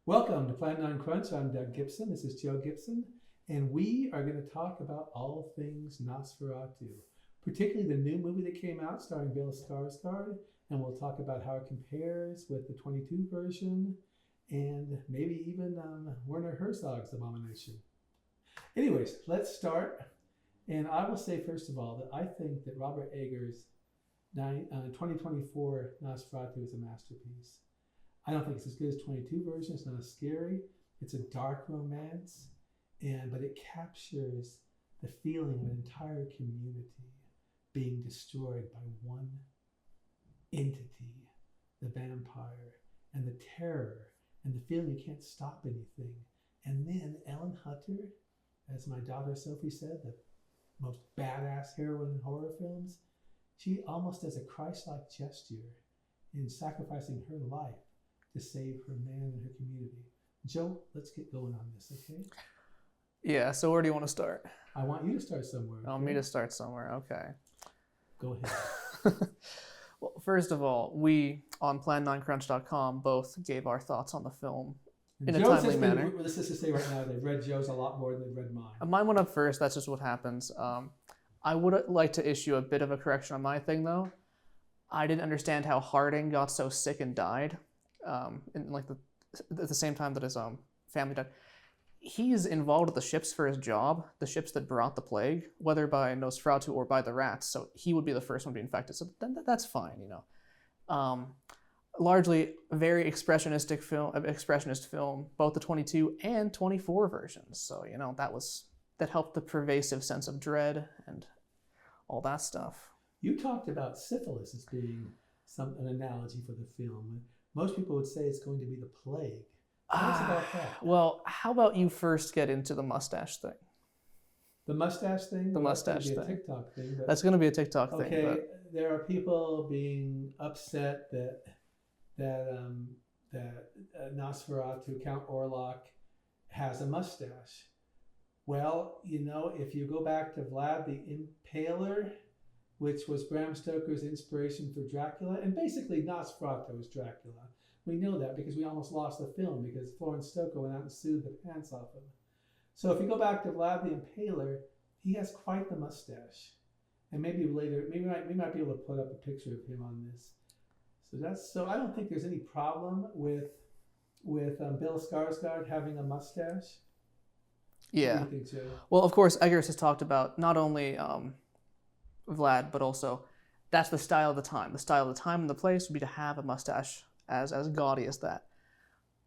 Welcome to Plan 9 Crunch. I'm Doug Gibson. This is Joe Gibson. And we are going to talk about all things Nosferatu, particularly the new movie that came out starring Bill Skarsgård. And we'll talk about how it compares with the 22 version and maybe even Werner Herzog's Abomination. Anyways, let's start. And I will say, first of all, that I think that Robert Eggers' 2024 Nosferatu is a masterpiece. I don't think it's as good as 22 version. It's not as scary. It's a dark romance, but it captures the feeling of an entire community being destroyed by one entity, the vampire, and the terror, and the feeling you can't stop anything. And then Ellen Hunter, as my daughter Sophie said, the most badass heroine in horror films, she almost does a Christ-like gesture in sacrificing her life to save her man and her community. Joe, let's get going on this, okay? Yeah, so where do you want to start? I want you to start somewhere. Okay? I want me to start somewhere, okay. Go ahead. Well, first of all, we on plan9crunch.com both gave our thoughts on the film in a timely manner. Let's just say right now, they've read Joe's a lot more than they've read mine. Mine went up first, that's just what happens. I would like to issue a bit of a correction on my thing, though. I didn't understand how Harding got so sick and died. At the same time that his family died. He's involved with the ships for his job, the ships that brought the plague, whether by Nosferatu or by the rats. So he would be the first one to be infected. So that's fine, you know. Largely a very expressionist film, both the 22 and 24 versions. So you know that helped the pervasive sense of dread and all that stuff. You talked about syphilis as being an analogy for the film. Most people would say it's going to be the plague. Tell us about that. Well, how about you first get into the mustache thing? The mustache thing? The mustache thing. That's going to be a TikTok thing. That's going to be a TikTok thing. Okay, there are people being upset that Nosferatu, Count Orlok, has a mustache. Well, you know, if you go back to Vlad the Impaler, which was Bram Stoker's inspiration for Dracula, and basically Nosferatu is Dracula. We know that because we almost lost the film because Florence Stoker went out and sued the pants off him. So if you go back to Vlad the Impaler, he has quite the mustache. And maybe later, we might be able to put up a picture of him on this. So I don't think there's any problem with Bill Skarsgård having a mustache. Yeah. What do you think, Joe? Well, of course, Eggers has talked about not only Vlad, but also that's the style of the time. The style of the time and the place would be to have a mustache as gaudy as that.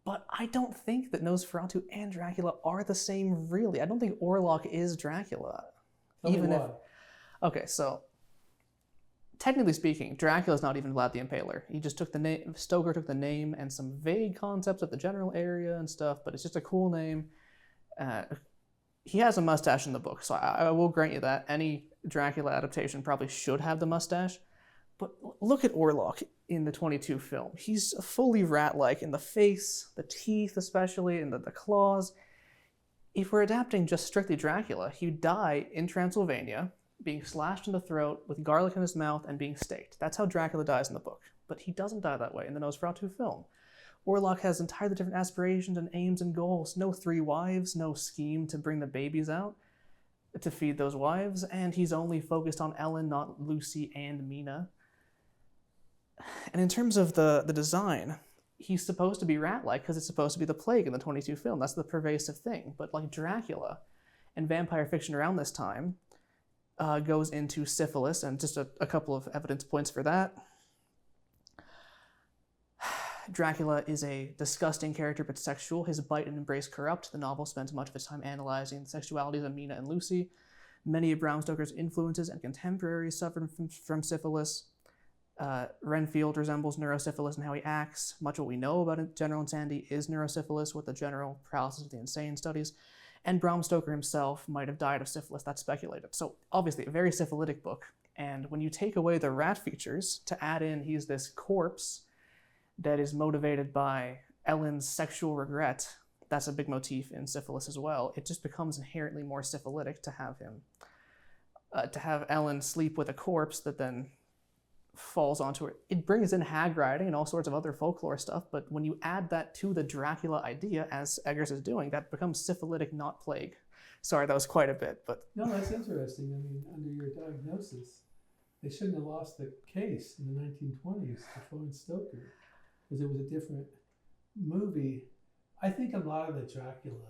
But I don't think that Nosferatu and Dracula are the same, really. I don't think Orlok is Dracula. Okay, so technically speaking, Dracula is not even Vlad the Impaler. He just took the name. Stoker took the name and some vague concepts of the general area and stuff, but it's just a cool name. He has a mustache in the book, so I will grant you that. Any Dracula adaptation probably should have the mustache. But look at Orlok in the 22 film. He's fully rat-like in the face, the teeth especially, and the claws. If we're adapting just strictly Dracula, he'd die in Transylvania, being slashed in the throat with garlic in his mouth and being staked. That's how Dracula dies in the book. But he doesn't die that way in the Nosferatu film. Orlok has entirely different aspirations and aims and goals. No 3 wives, no scheme to bring the babies out to feed those wives, and he's only focused on Ellen, not Lucy and Mina. And in terms of the design, he's supposed to be rat-like because it's supposed to be the plague in the 22 film. That's the pervasive thing. But like Dracula and vampire fiction around this time goes into syphilis, and just a couple of evidence points for that. Dracula is a disgusting character but sexual. His bite and embrace corrupt. The novel spends much of its time analyzing the sexualities of Mina and Lucy. Many of Bram Stoker's influences and contemporaries suffered from syphilis. Renfield resembles neurosyphilis in how he acts. Much of what we know about general insanity is neurosyphilis with the general paralysis of the insane studies. And Bram Stoker himself might have died of syphilis, that's speculated. So obviously a very syphilitic book. And when you take away the rat features to add in he's this corpse that is motivated by Ellen's sexual regret, that's a big motif in syphilis as well. It just becomes inherently more syphilitic to have him, to have Ellen sleep with a corpse that then falls onto it. It brings in hag riding and all sorts of other folklore stuff, but when you add that to the Dracula idea, as Eggers is doing, that becomes syphilitic, not plague. Sorry, that was quite a bit, but... No, that's interesting. I mean, under your diagnosis, they shouldn't have lost the case in the 1920s to Florence Stoker, because it was a different movie. I think a lot of the Dracula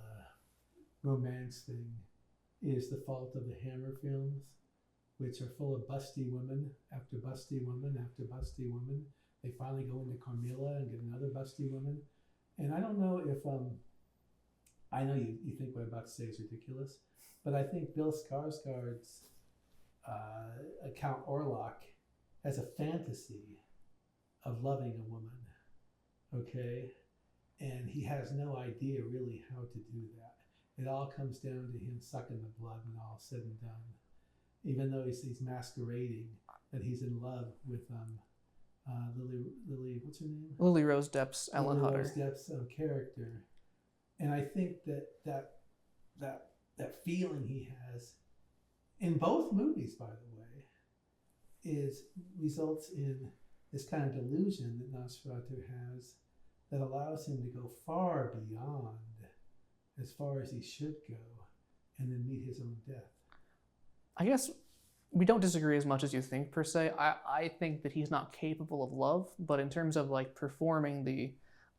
romance thing is the fault of the Hammer films, which are full of busty women after busty woman after busty woman. They finally go into Carmilla and get another busty woman. And I don't know if, I know you think what I'm about to say is ridiculous, but I think Bill Skarsgård's Count Orlok has a fantasy of loving a woman, okay? And he has no idea really how to do that. It all comes down to him sucking the blood when all's said and done. Even though he's masquerading that he's in love with Lily, what's her name? Lily Rose Depp's Ellen Lily Hutter. Rose Depp's character. And I think that feeling he has in both movies, by the way, results in this kind of delusion that Nosferatu has that allows him to go far beyond as far as he should go and then meet his own death. I guess we don't disagree as much as you think, per se. I think that he's not capable of love, but in terms of like performing the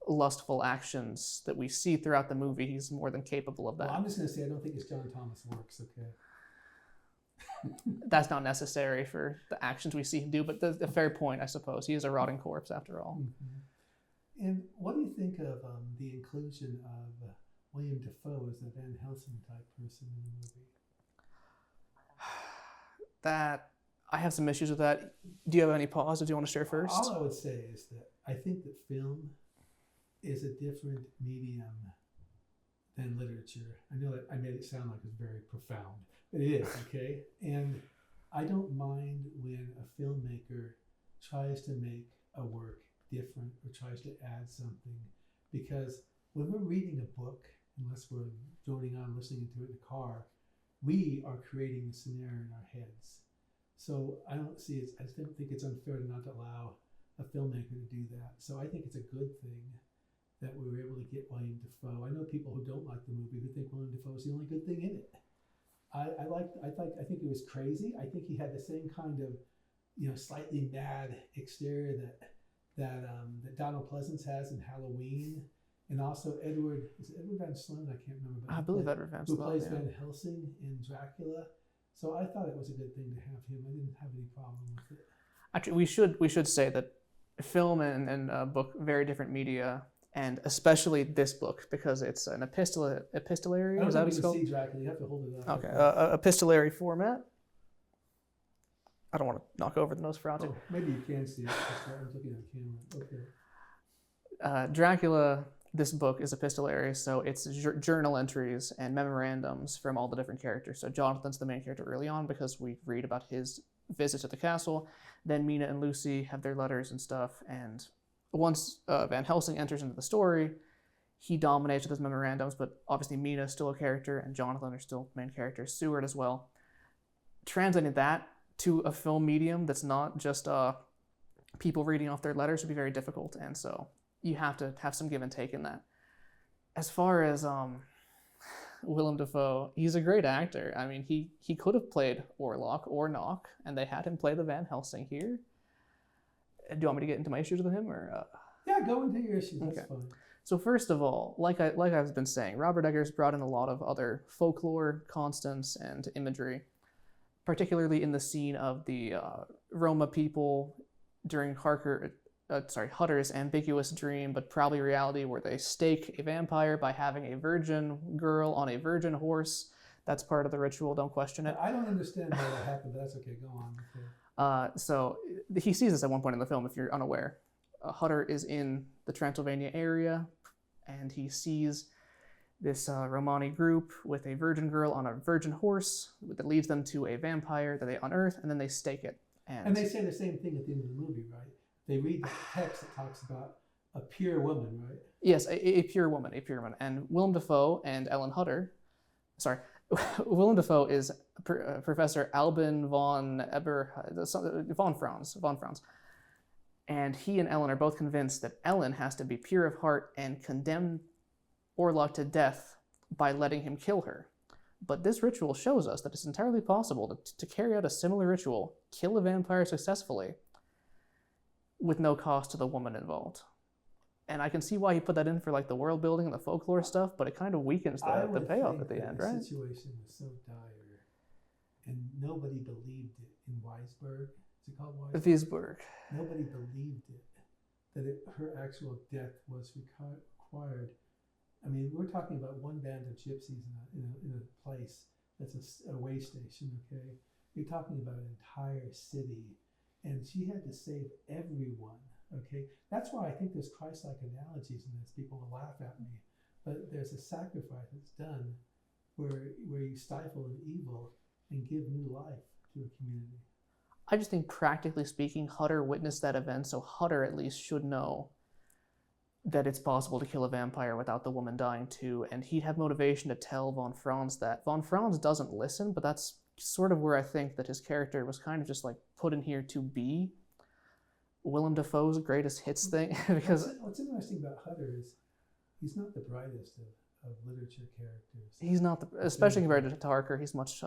lustful actions that we see throughout the movie, he's more than capable of that. Well, I'm just going to say I don't think his John Thomas works, okay? That's not necessary for the actions we see him do, but the fair point, I suppose. He is a rotting corpse, after all. Mm-hmm. And what do you think of the inclusion of William Dafoe as the Van Helsing type person in the movie? That I have some issues with that. Do you have any pause? Do you want to share first? All I would say is that I think that film is a different medium than literature. I know that I made it sound like it's very profound, but it is, okay? And I don't mind when a filmmaker tries to make a work different or tries to add something, because when we're reading a book, unless we're joining on listening to it in the car, we are creating the scenario in our heads. So I don't think it's unfair to not allow a filmmaker to do that. So I think it's a good thing that we were able to get William Dafoe. I know people who don't like the movie who think William Dafoe is the only good thing in it. I think it was crazy. I think he had the same kind of, slightly mad exterior that Donald Pleasance has in Halloween. And also Edward Van Sloan, I can't remember. I believe Edward Van Sloan. Who plays Van Helsing in Dracula. So I thought it was a good thing to have him. I didn't have any problem with it. Actually, we should say that film and book, very different media, and especially this book, because it's an epistolary. I don't think you can see Dracula. You have to hold it up. Okay, epistolary format. I don't want to knock over the Nosferatu. Oh, maybe you can see it. I was looking at the camera. Okay. Dracula, this book is epistolary, so it's journal entries and memorandums from all the different characters. So Jonathan's the main character early on because we read about his visit to the castle. Then Mina and Lucy have their letters and stuff. And once Van Helsing enters into the story, he dominates with his memorandums, but obviously Mina is still a character and Jonathan are still main characters, Seward as well. Translating that to a film medium that's not just people reading off their letters would be very difficult, and so you have to have some give and take in that. As far as Willem Dafoe, he's a great actor. I mean, he could have played Orlok or Nock, and they had him play the Van Helsing here. Do you want me to get into my issues with him, or? Yeah, go into your issues. That's fine. So first of all, like I've been saying, Robert Eggers brought in a lot of other folklore constants and imagery, particularly in the scene of the Roma people during Hutter's ambiguous dream, but probably reality, where they stake a vampire by having a virgin girl on a virgin horse. That's part of the ritual, don't question it. I don't understand how that happened, but that's okay, go on. Okay. So he sees this at one point in the film, if you're unaware. Hutter is in the Transylvania area, and he sees this Romani group with a virgin girl on a virgin horse that leads them to a vampire that they unearth, and then they stake it. And they say the same thing at the end of the movie, right? They read the text that talks about a pure woman, right? Yes, a pure woman. And Willem Dafoe and Ellen Hutter, Willem Dafoe is Professor Albin von Franz. And he and Ellen are both convinced that Ellen has to be pure of heart and condemn Orlok to death by letting him kill her. But this ritual shows us that it's entirely possible to carry out a similar ritual, kill a vampire successfully, with no cost to the woman involved. And I can see why he put that in for like the world building and the folklore stuff, but it kind of weakens the payoff at the end, right? The situation was so dire, and nobody believed it in Weisberg. Is it called Weisberg? Wiesberg. Nobody believed it, that her actual death was required. I mean, we're talking about one band of gypsies in a place that's a way station, okay? You're talking about an entire city, and she had to save everyone, okay? That's why I think there's Christ-like analogies in this. People will laugh at me, but there's a sacrifice that's done where you stifle an evil and give new life to a community. I just think, practically speaking, Hutter witnessed that event, so Hutter at least should know that it's possible to kill a vampire without the woman dying too, and he'd have motivation to tell von Franz that. Von Franz doesn't listen, but that's sort of where I think that his character was kind of just like put in here to be Willem Dafoe's greatest hits thing. Because what's interesting about Hutter is he's not the brightest of literature characters. He's not, especially compared to Harker, he's much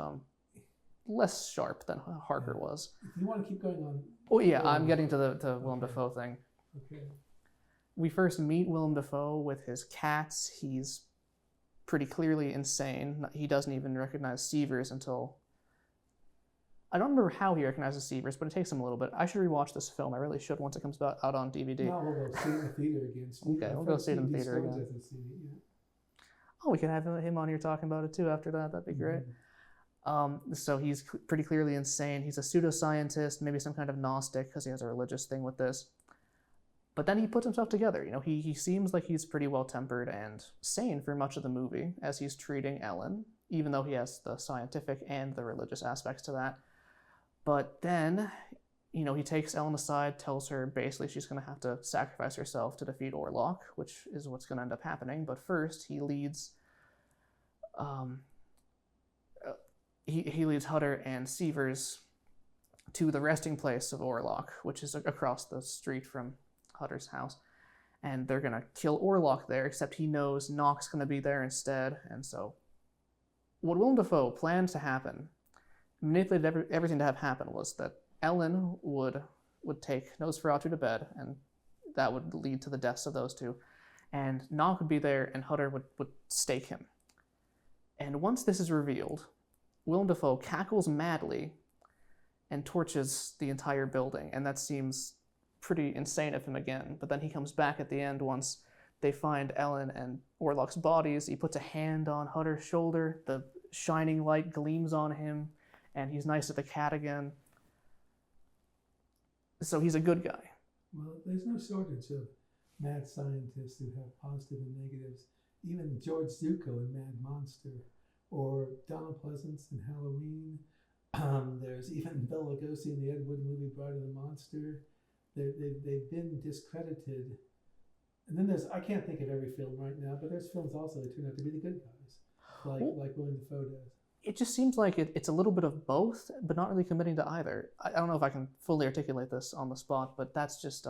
less sharp than Harker was. If you want to keep going on... Oh yeah, I'm getting to the Willem Dafoe thing. Okay. We first meet Willem Dafoe with his cats. He's pretty clearly insane. He doesn't even recognize Sievers until... I don't remember how he recognizes Sievers, but it takes him a little bit. I should rewatch this film. I really should once it comes out on DVD. No, we'll go see it in the theater again. Okay, we'll go see it in the theater again. Oh, we can have him on here talking about it too after that. That'd be great. So he's pretty clearly insane. He's a pseudoscientist, maybe some kind of Gnostic, because he has a religious thing with this. But then he puts himself together. You know, he seems like he's pretty well-tempered and sane for much of the movie as he's treating Ellen, even though he has the scientific and the religious aspects to that. But then, you know, he takes Ellen aside, tells her basically she's going to have to sacrifice herself to defeat Orlok, which is what's going to end up happening. But first, he leads Hutter and Sievers to the resting place of Orlok, which is across the street from Hutter's house. And they're going to kill Orlok there, except he knows Nock's going to be there instead. And so what Willem Dafoe planned to happen, manipulated everything to have happen, was that Ellen would take Nosferatu to bed, and that would lead to the deaths of those two. And Nock would be there, and Hutter would stake him. And once this is revealed, Willem Dafoe cackles madly and torches the entire building, and that seems pretty insane of him again. But then he comes back at the end once they find Ellen and Orlok's bodies. He puts a hand on Hutter's shoulder, the shining light gleams on him, and he's nice to the cat again. So he's a good guy. Well, there's no shortage of mad scientists who have positive and negatives. Even George Zucco in Mad Monster, or Donald Pleasance in Halloween. There's even Bela Lugosi in the Ed Wood movie Bride of the Monster. They've been discredited. And then I can't think of every film right now, but there's films also that turn out to be the good guys, like Willem Dafoe does. It just seems like it's a little bit of both, but not really committing to either. I don't know if I can fully articulate this on the spot, but that's just,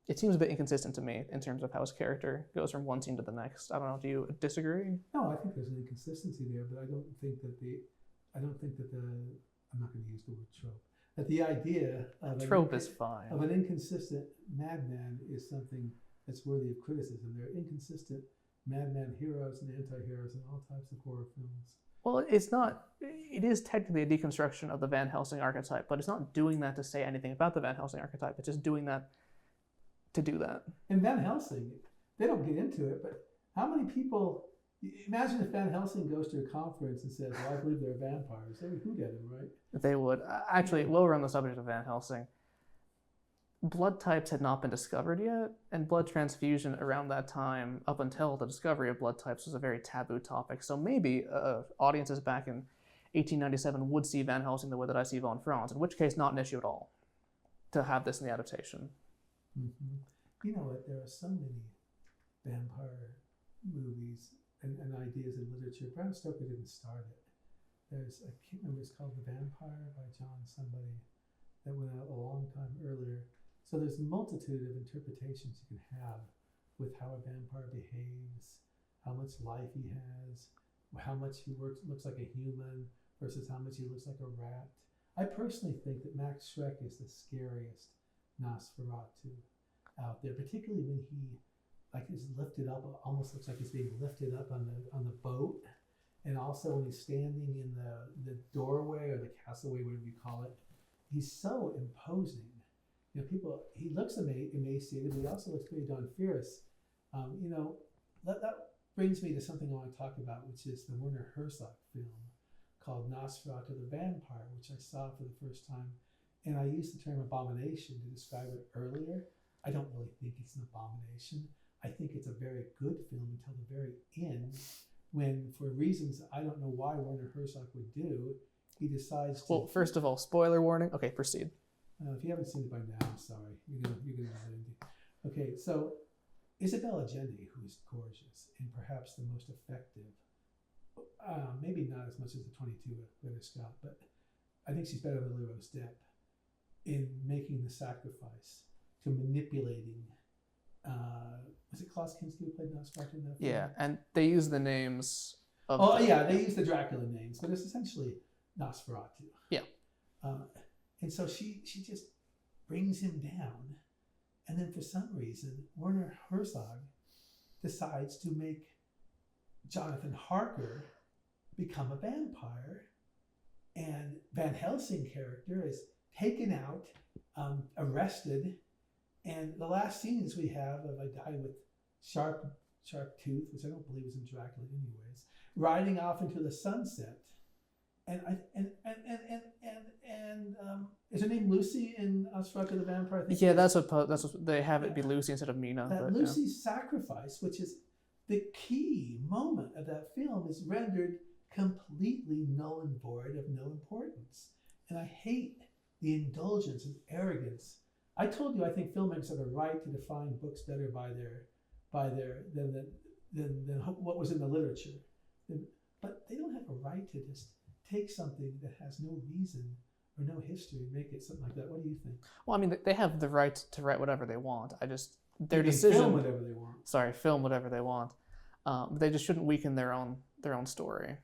it seems a bit inconsistent to me in terms of how his character goes from one scene to the next. I don't know, do you disagree? No, I think there's an inconsistency there, but I don't think that I'm not going to use the word trope, that the idea of trope is fine. Of an inconsistent madman is something that's worthy of criticism. There are inconsistent madman heroes and anti-heroes in all types of horror films. Well, it is technically a deconstruction of the Van Helsing archetype, but it's not doing that to say anything about the Van Helsing archetype. It's just doing that to do that. In Van Helsing, they don't get into it, but how many people, imagine if Van Helsing goes to a conference and says, well, I believe there are vampires. They would hoot at him, right? They would. Actually, while we're on the subject of Van Helsing, blood types had not been discovered yet, and blood transfusion around that time, up until the discovery of blood types, was a very taboo topic. So maybe audiences back in 1897 would see Van Helsing the way that I see von Franz, in which case not an issue at all to have this in the adaptation. Mm-hmm. You know what? There are so many vampire movies and ideas in literature. Bram Stoker didn't start it. I can't remember, it's called The Vampire by John somebody, that went out a long time earlier. So there's a multitude of interpretations you can have with how a vampire behaves, how much life he has, how much he looks like a human versus how much he looks like a rat. I personally think that Max Schreck is the scariest Nosferatu out there, particularly when he is lifted up, almost looks like he's being lifted up on the boat, and also when he's standing in the doorway or the castleway, whatever you call it. He's so imposing. He looks emaciated, but he also looks pretty darn fierce. That brings me to something I want to talk about, which is the Werner Herzog film called Nosferatu the Vampire, which I saw for the first time. And I used the term abomination to describe it earlier. I don't really think it's an abomination. I think it's a very good film until the very end, when, for reasons I don't know why Werner Herzog would do, he decides to... Well, first of all, spoiler warning. Okay, proceed. If you haven't seen it by now, I'm sorry. You're gonna Okay, so Isabella Allende, who is gorgeous and perhaps the most effective, maybe not as much as the 22 Ridley Scott, but I think she's better than Lily Rose Depp in making the sacrifice to manipulating. Was it Klaus Kinski who played Nosferatu in that film? Yeah, and they use the names of... they use the Dracula names, but it's essentially Nosferatu. Yeah. And so she just brings him down, and then for some reason Werner Herzog decides to make Jonathan Harker become a vampire, and Van Helsing character is taken out, arrested, and the last scenes we have of a guy with sharp tooth, which I don't believe is in Dracula anyways, riding off into the sunset. And is her name Lucy in Nosferatu the Vampire? Yeah, that's what they have it be Lucy instead of Mina. That Lucy's sacrifice, which is the key moment of that film, is rendered completely null and void, of no importance. And I hate the indulgence and arrogance. I told you I think filmmakers have a right to define books better by their than what was in the literature, but they don't have a right to just take something that has no reason or no history and make it something like that. What do you think? Well, I mean, they have the right to write whatever they want. Their decision. Film whatever they want. Sorry, film whatever they want. They just shouldn't weaken their own story.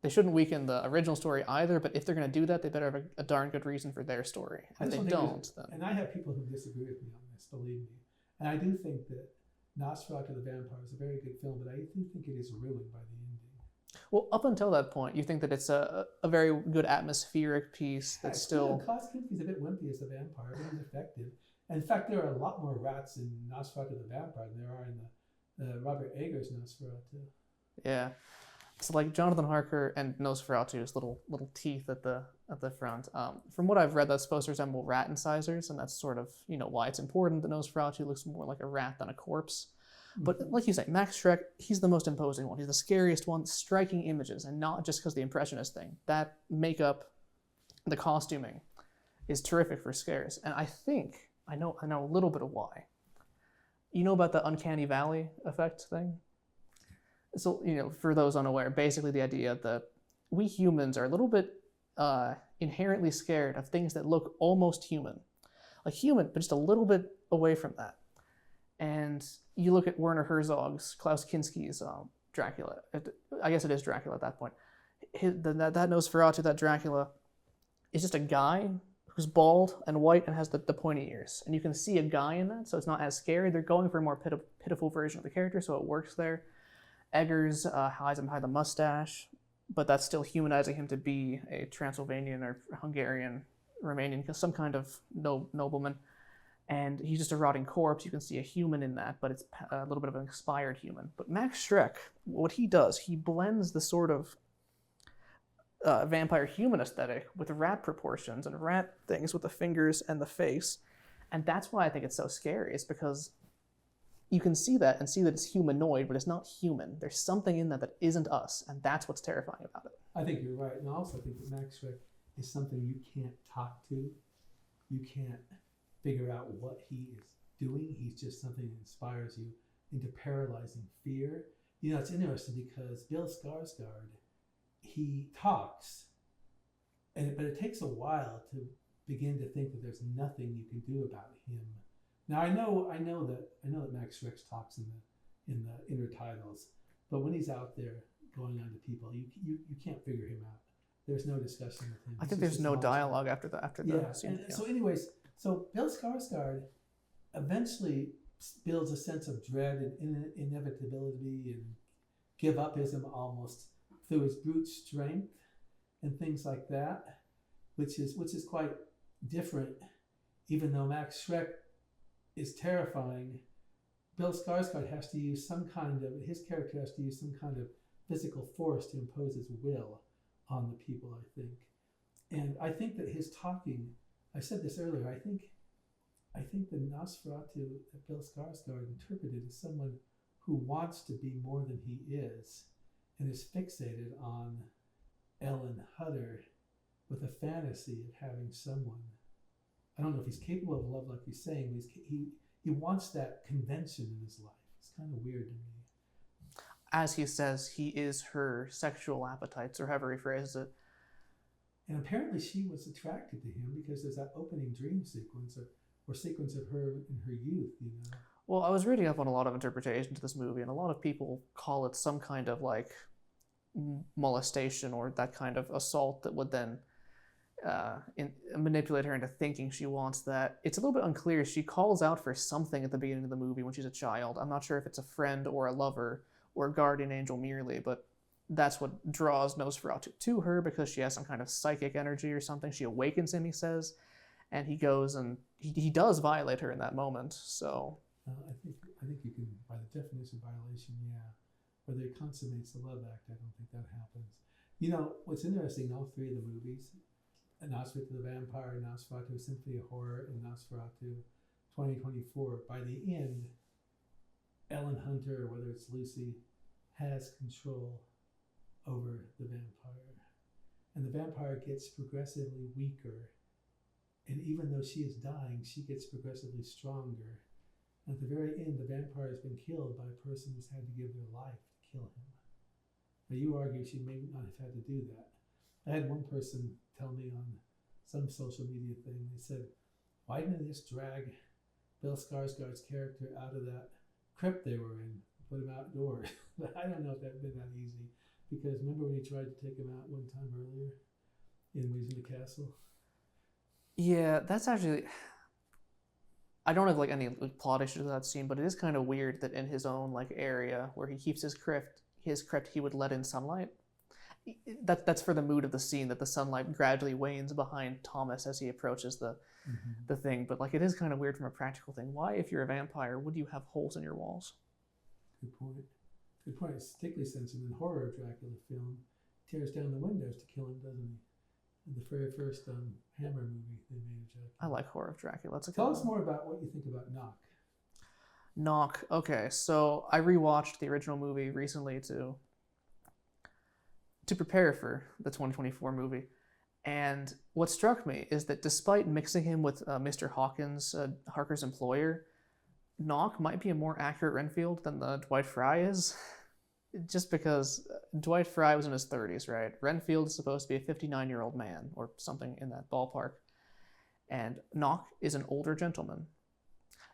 They shouldn't weaken the original story either. But if they're going to do that, they better have a darn good reason for their story. If they don't, then... And I have people who disagree with me on this. Believe me. And I do think that Nosferatu the Vampire is a very good film, but I do think it is ruined by the ending. Well, up until that point, you think that it's a very good atmospheric piece that's still... Klaus Kinski's a bit wimpy as the vampire, but he's effective. And in fact, there are a lot more rats in Nosferatu the Vampire than there are in the Robert Eggers Nosferatu. Yeah. So like Jonathan Harker and Nosferatu's little teeth at the front. From what I've read, that's supposed to resemble rat incisors, and that's sort of why it's important that Nosferatu looks more like a rat than a corpse. But like you say, Max Schreck, he's the most imposing one. He's the scariest one, striking images, and not just because of the impressionist thing. That makeup, the costuming, is terrific for scares. And I think I know a little bit of why. You know about the uncanny valley effect thing? So, for those unaware, basically the idea that we humans are a little bit inherently scared of things that look almost human. Like human, but just a little bit away from that. And you look at Werner Herzog's, Klaus Kinski's Dracula. I guess it is Dracula at that point. That Nosferatu, that Dracula, is just a guy who's bald and white and has the pointy ears. And you can see a guy in that, so it's not as scary. They're going for a more pitiful version of the character, so it works there. Eggers hides him behind the mustache, but that's still humanizing him to be a Transylvanian or Hungarian, Romanian, some kind of nobleman. And he's just a rotting corpse. You can see a human in that, but it's a little bit of an expired human. But Max Schreck, what he does, he blends the sort of vampire human aesthetic with rat proportions and rat things with the fingers and the face. And that's why I think it's so scary, is because you can see that and see that it's humanoid, but it's not human. There's something in that isn't us, and that's what's terrifying about it. I think you're right. And I also think that Max Schreck is something you can't talk to. You can't figure out what he is doing. He's just something that inspires you into paralyzing fear. It's interesting because Bill Skarsgård, he talks, but it takes a while to begin to think that there's nothing you can do about him. Now I know that Max Schreck talks in the intertitles, but when he's out there going on to people, you can't figure him out. There's no discussion with him. I think there's no dialogue after the scene. So anyways, so Bill Skarsgård eventually builds a sense of dread and inevitability and give upism almost through his brute strength and things like that, which is quite different. Even though Max Schreck is terrifying, Bill Skarsgård has to use his character has to use some kind of physical force to impose his will on the people, I think. And I think that his talking, I said this earlier, I think the Nosferatu that Bill Skarsgård interpreted as someone who wants to be more than he is and is fixated on Ellen Hutter with a fantasy of having someone. I don't know if he's capable of love like he's saying, but he wants that convention in his life. It's kind of weird to me. As he says, he is her sexual appetites, or however he phrases it. And apparently she was attracted to him because there's that opening dream sequence or sequence of her in her youth, you know. Well, I was reading up on a lot of interpretations of this movie, and a lot of people call it some kind of like molestation or that kind of assault that would then manipulate her into thinking she wants that. It's a little bit unclear. She calls out for something at the beginning of the movie when she's a child. I'm not sure if it's a friend or a lover or a guardian angel merely, but that's what draws Nosferatu to her, because she has some kind of psychic energy or something. She awakens him, he says, and he goes and he does violate her in that moment. So I think you can, by the definition of violation, yeah. Whether it consummates the love act, I don't think that happens. You know, what's interesting, all three of the movies, Nosferatu the Vampire, Nosferatu Symphony of Horror, and Nosferatu 2024, by the end, Ellen Hunter, or whether it's Lucy, has control over the vampire. And the vampire gets progressively weaker. And even though she is dying, she gets progressively stronger. And at the very end, the vampire has been killed by a person who's had to give their life to kill him. Now, you argue she may not have had to do that. I had one person tell me on some social media thing, they said, why didn't they just drag Bill Skarsgård's character out of that crypt they were in, put him outdoors? But I don't know if that'd been that easy, because remember when he tried to take him out one time earlier when he was in the castle? yeah, that's actually, I don't have like any plot issues with that scene, but it is kind of weird that in his own like area where he keeps his crypt, he would let in sunlight. That's for the mood of the scene, that the sunlight gradually wanes behind Thomas as he approaches the thing. But like, it is kind of weird from a practical thing. Why, if you're a vampire, would you have holes in your walls? Good point. Good point. It's particularly since in the horror Dracula film, tears down the windows to kill him, doesn't he? In the very first Hammer movie they made of Dracula. I like horror of Dracula. Tell us more about what you think about Knock. Knock. Okay, so I rewatched the original movie recently to prepare for the 2024 movie. And what struck me is that despite mixing him with Mr. Hawkins, Harker's employer, Knock might be a more accurate Renfield than the Dwight Fry is. Just because Dwight Fry was in his 30s, right? Renfield is supposed to be a 59-year-old man or something in that ballpark. And Knock is an older gentleman.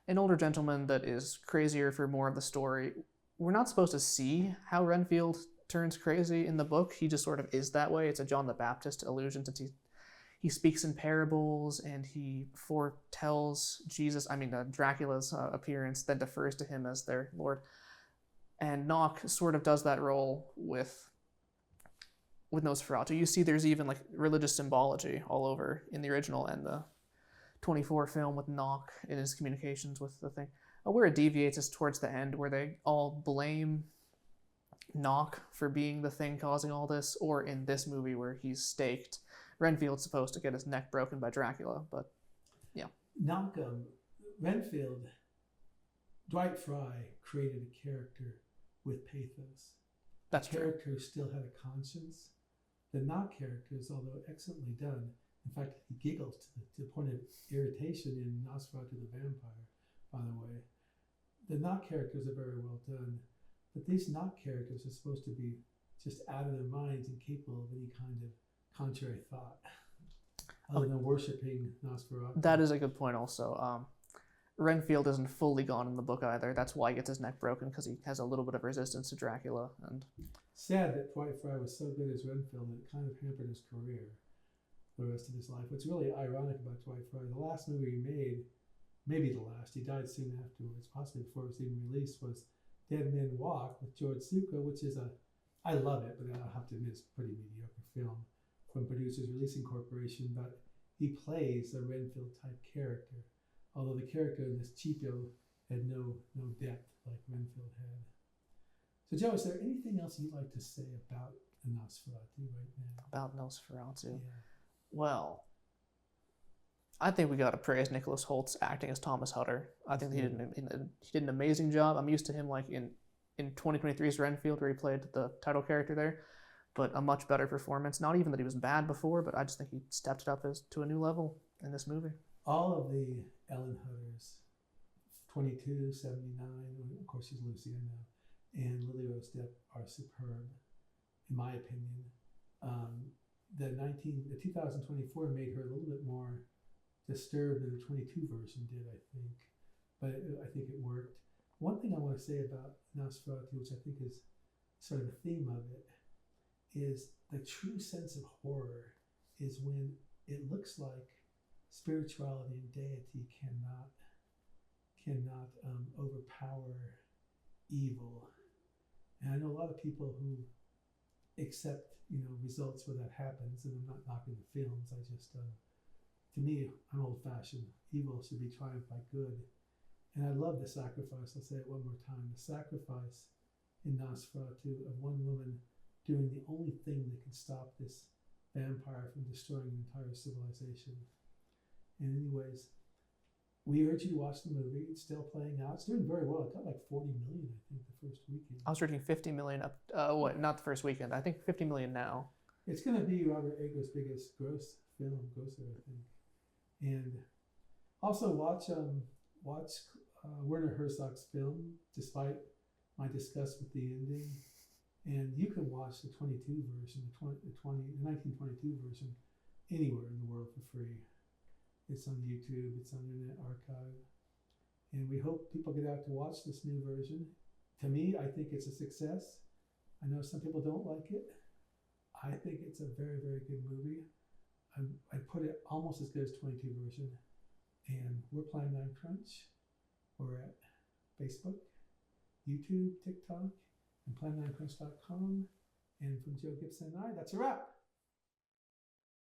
An older gentleman that is crazier for more of the story. We're not supposed to see how Renfield turns crazy in the book. He just sort of is that way. It's a John the Baptist illusion, since he speaks in parables and he foretells Dracula's appearance, then defers to him as their lord. And Knock sort of does that role with Nosferatu. You see there's even like religious symbology all over in the original and the 24 film with Knock in his communications with the thing. Where it deviates is towards the end, where they all blame Knock for being the thing causing all this, or in this movie where he's staked. Renfield's supposed to get his neck broken by Dracula, but yeah. Knock, Renfield, Dwight Fry created a character with pathos. That's the true. character still had a conscience. The Knock characters, although excellently done, in fact, he giggles to the point of irritation in Nosferatu the Vampire, by the way. The Knock characters are very well done, but these Knock characters are supposed to be just out of their minds and capable of any kind of contrary thought. other than worshiping Nosferatu. That is a good point also. Renfield isn't fully gone in the book either. That's why he gets his neck broken, because he has a little bit of resistance to Dracula. And sad that Dwight Frye was so good as Renfield that it kind of hampered his career the rest of his life. What's really ironic about Dwight Frye, the last movie he made, maybe the last, he died soon afterwards, possibly before it was even released, was Dead Men Walk with George Zucco, which is I love it, but I have to admit it's a pretty mediocre film from Producers Releasing Corporation, but he plays a Renfield type character, although the character in this Cheeto had no depth like Renfield had. So Joe, is there anything else you'd like to say about the Nosferatu right now? About Nosferatu? Yeah. Well, I think we got to praise Nicholas Holt's acting as Thomas Hutter. I think he did an amazing job. I'm used to him like in 2023's Renfield, where he played the title character there, but a much better performance. Not even that he was bad before, but I just think he stepped it up to a new level in this movie. All of the Ellen Hutters, 22, 79, of course she's Lucy, I know, and Lily Rose Depp are superb, in my opinion. The 2024 made her a little bit more disturbed than the 22 version did, I think, but I think it worked. One thing I want to say about Nosferatu, which I think is sort of the theme of it, is the true sense of horror is when it looks like spirituality and deity cannot overpower evil. And I know a lot of people who accept results where that happens, and I'm not knocking the films. I just to me, I'm old-fashioned. Evil should be triumphed by good. And I love the sacrifice. I'll say it one more time. The sacrifice in Nosferatu of one woman doing the only thing that can stop this vampire from destroying an entire civilization. And anyways, we urge you to watch the movie. It's still playing out. It's doing very well. It got like 40 million, I think, the first weekend. I was reading 50 million up. Not the first weekend. I think 50 million now. It's going to be Robert Eggers' biggest grosser, I think. And also watch Werner Herzog's film, despite my disgust with the ending. And you can watch the 22 version, the 1922 version, anywhere in the world for free. It's on YouTube, it's on Internet Archive. And we hope people get out to watch this new version. To me, I think it's a success. I know some people don't like it. I think it's a very, very good movie. I put it almost as good as 22 version. And we're Plan 9 Crunch. We're at Facebook, YouTube, TikTok, and plan9crunch.com. And from Joe Gibson and I, that's a wrap.